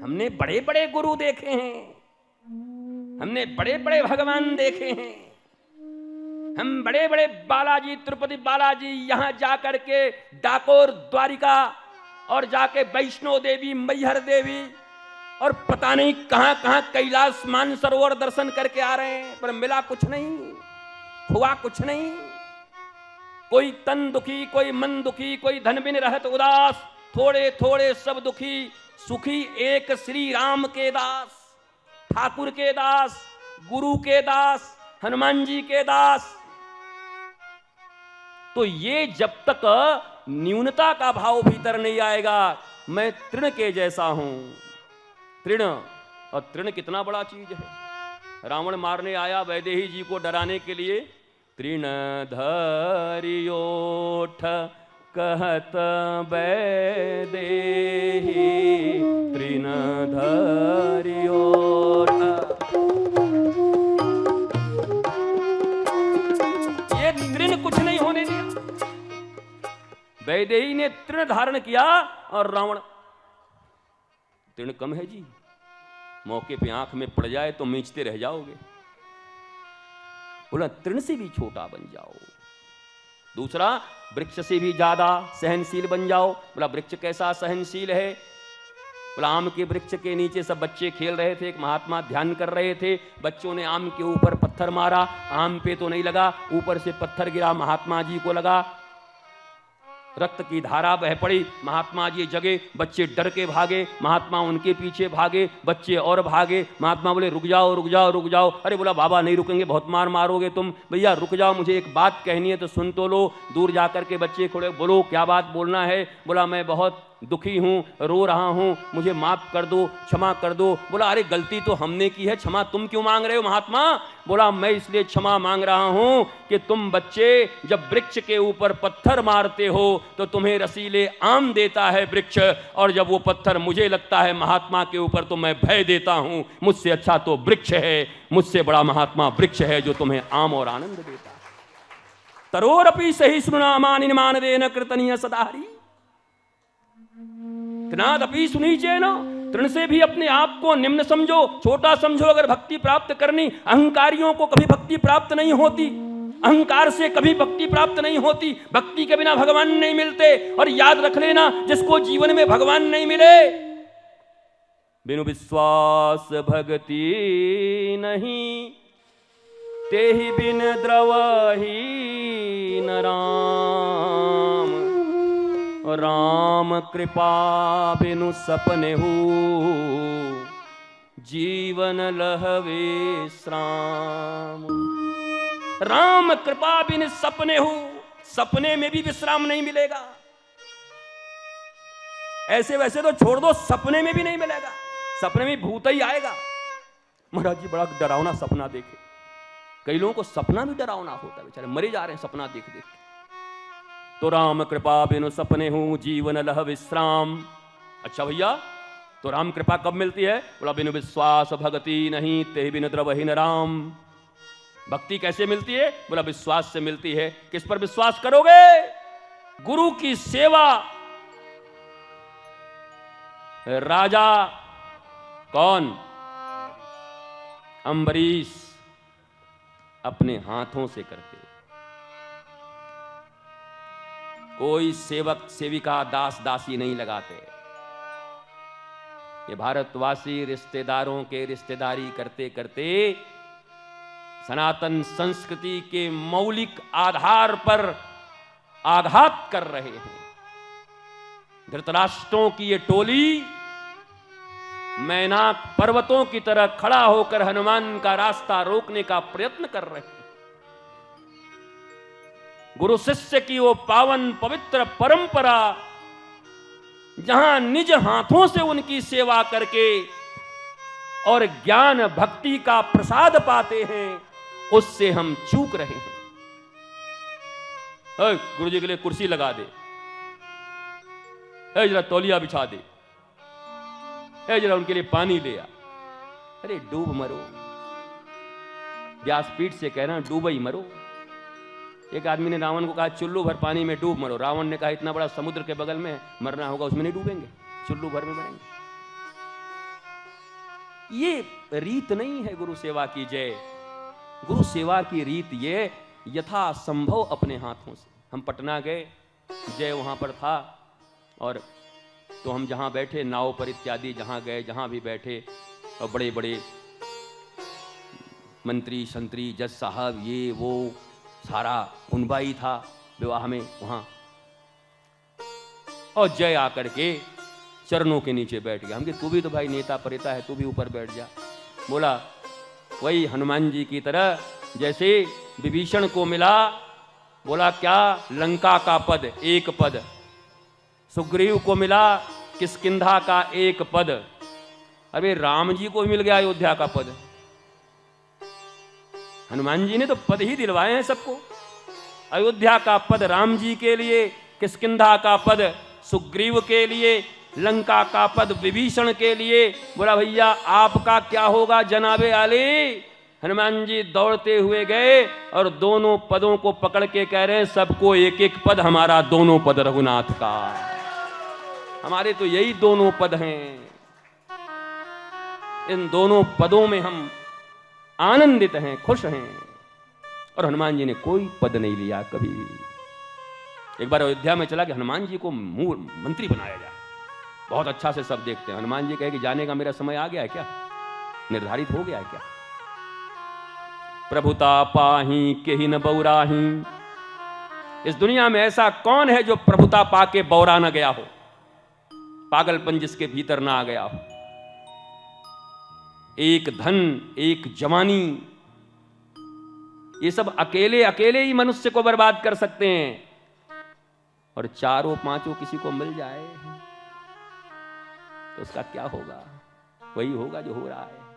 हमने बड़े बड़े गुरु देखे हैं, हमने बड़े बड़े भगवान देखे हैं, हम बड़े बड़े बालाजी, तिरुपति बालाजी, यहां जाकर के डाकोर द्वारिका और जाके वैष्णो देवी, मैहर देवी और पता नहीं कहां कहां कैलाश मानसरोवर दर्शन करके आ रहे हैं, पर मिला कुछ नहीं, हुआ कुछ नहीं। कोई तन दुखी, कोई मन दुखी, कोई धन बिन रहत उदास, थोड़े थोड़े सब दुखी, सुखी एक श्री राम के दास, ठाकुर के दास, गुरु के दास, हनुमान जी के दास। तो ये जब तक न्यूनता का भाव भीतर नहीं आएगा, मैं तृण के जैसा हूं। तृण, और तृण कितना बड़ा चीज है। रावण मारने आया वैदेही जी को डराने के लिए, तृण धरियोठ कहत वैदेही, तृण धरियोठ। ये तृण कुछ नहीं होने दिया। वैदेही ने तृण धारण किया और रावण, तृण कम है जी, मौके पे आंख में पड़ जाए तो मींचते रह जाओगे। बोला तृण से भी छोटा बन जाओ। दूसरा, वृक्ष से भी ज्यादा सहनशील बन जाओ। बोला वृक्ष कैसा सहनशील है? बोला आम के वृक्ष के नीचे सब बच्चे खेल रहे थे, एक महात्मा ध्यान कर रहे थे, बच्चों ने आम के ऊपर पत्थर मारा, आम पे तो नहीं लगा, ऊपर से पत्थर गिरा, महात्मा जी को लगा, रक्त की धारा बह पड़ी, महात्मा जी जगे, बच्चे डर के भागे, महात्मा उनके पीछे भागे, बच्चे और भागे। महात्मा बोले रुक जाओ रुक जाओ रुक जाओ। अरे बोला बाबा नहीं रुकेंगे, बहुत मार मारोगे तुम। भैया रुक जाओ, मुझे एक बात कहनी है तो सुन तो लो। दूर जाकर के बच्चे खड़े, बोलो क्या बात बोलना है? बोला मैं बहुत दुखी हूँ, रो रहा हूँ, मुझे माफ कर दो, क्षमा कर दो। बोला अरे गलती तो हमने की है, क्षमा तुम क्यों मांग रहे हो महात्मा? बोला मैं इसलिए क्षमा मांग रहा हूँ कि तुम बच्चे जब वृक्ष के ऊपर पत्थर मारते हो तो तुम्हें रसीले आम देता है वृक्ष, और जब वो पत्थर मुझे लगता है महात्मा के ऊपर तो मैं भय देता हूँ। मुझसे अच्छा तो वृक्ष है, मुझसे बड़ा महात्मा वृक्ष है जो तुम्हें आम और आनंद देता है। तरोरपि सहिष्णुनामानि निमानदेन कृतनीय सदाहरि, तृणादपि सुनीचेन, तृण से भी अपने आप को निम्न समझो, छोटा समझो अगर भक्ति प्राप्त करनी। अहंकारियों को कभी भक्ति प्राप्त नहीं होती, अहंकार से कभी भक्ति प्राप्त नहीं होती। भक्ति के बिना भगवान नहीं मिलते। और याद रख लेना, जिसको जीवन में भगवान नहीं मिले, बिनु विश्वास भक्ति नहीं, तेहि बिन द्रवहि न राम, राम कृपा बिनु सपने हो, जीवन लहवे श्राम। राम कृपा बिन सपने हो, सपने में भी विश्राम नहीं मिलेगा। ऐसे वैसे तो छोड़ दो, सपने में भी नहीं मिलेगा, सपने में भूत ही आएगा। महाराज जी बड़ा डरावना सपना देखे। कई लोगों को सपना भी डरावना होता है, बेचारे मरे जा रहे हैं सपना देख देख के। तो राम कृपा बिनु सपने हूं, जीवन लह विश्राम। अच्छा भैया, तो राम कृपा कब मिलती है? बोला बिनु विश्वास भक्ति नहीं, ते बिनु द्रवहि न राम। भक्ति कैसे मिलती है? बोला विश्वास से मिलती है। किस पर विश्वास करोगे? गुरु की सेवा। राजा कौन? अम्बरीश अपने हाथों से करते। कोई सेवक सेविका दास दासी नहीं लगाते। ये भारतवासी रिश्तेदारों के रिश्तेदारी करते करते सनातन संस्कृति के मौलिक आधार पर आघात कर रहे हैं। धृतराष्ट्रों की ये टोली मैनाक पर्वतों की तरह खड़ा होकर हनुमान का रास्ता रोकने का प्रयत्न कर रहे हैं। गुरु शिष्य की वो पावन पवित्र परंपरा, जहां निज हाथों से उनकी सेवा करके और ज्ञान भक्ति का प्रसाद पाते हैं, उससे हम चूक रहे हैं। गुरु जी के लिए कुर्सी लगा दे, जरा तौलिया बिछा दे, जरा उनके लिए पानी ले आ। अरे डूब मरो, व्यासपीठ से कहना डूब ही मरो। एक आदमी ने रावण को कहा चुल्लू भर पानी में डूब मरो। रावण ने कहा इतना बड़ा समुद्र के बगल में मरना होगा, उसमें नहीं डूबेंगे, चुल्लू भर में मरेंगे। ये रीत नहीं है गुरु सेवा की। जय गुरु सेवा की रीत ये यथा संभव अपने हाथों से। हम पटना गए, जय वहाँ पर था, और तो हम जहाँ बैठे नाव पर इत्यादि जहाँ गए, जहाँ भी बैठे, और बड़े बड़े मंत्री संतरी जज साहब ये वो सारा कुनबा ही था विवाह में वहाँ। और जय आकर के चरणों के नीचे बैठ गया। हम कि तू भी तो भाई नेता परेता है, तू भी ऊपर बैठ जा। बोला वही हनुमान जी की तरह जैसे विभीषण को मिला, बोला क्या लंका का पद एक पद, सुग्रीव को मिला किष्किंधा का एक पद, अबे राम जी को मिल गया अयोध्या का पद। हनुमान जी ने तो पद ही दिलवाए हैं सबको। अयोध्या का पद राम जी के लिए, किष्किंधा का पद सुग्रीव के लिए, लंका का पद विभीषण के लिए। बोला भैया आपका क्या होगा जनाबे आली। हनुमान जी दौड़ते हुए गए और दोनों पदों को पकड़ के कह रहे हैं सबको एक एक पद, हमारा दोनों पद रघुनाथ का, हमारे तो यही दोनों पद हैं। इन दोनों पदों में हम आनंदित हैं, खुश हैं। और हनुमान जी ने कोई पद नहीं लिया कभी भी। एक बार अयोध्या में चला कि हनुमान जी को मंत्री बनाया जाए, बहुत अच्छा से सब देखते हैं। हनुमान जी कहे कि जाने का मेरा समय आ गया है क्या, निर्धारित हो गया है क्या। प्रभुता पाही के ही न बौराही। इस दुनिया में ऐसा कौन है जो प्रभुता पाके बौरा न गया हो, पागलपन जिसके भीतर ना आ गया हो। एक धन, एक जवानी, ये सब अकेले अकेले ही मनुष्य को बर्बाद कर सकते हैं। और चारों पांचों किसी को मिल जाए तो उसका क्या होगा, वही होगा जो हो रहा है।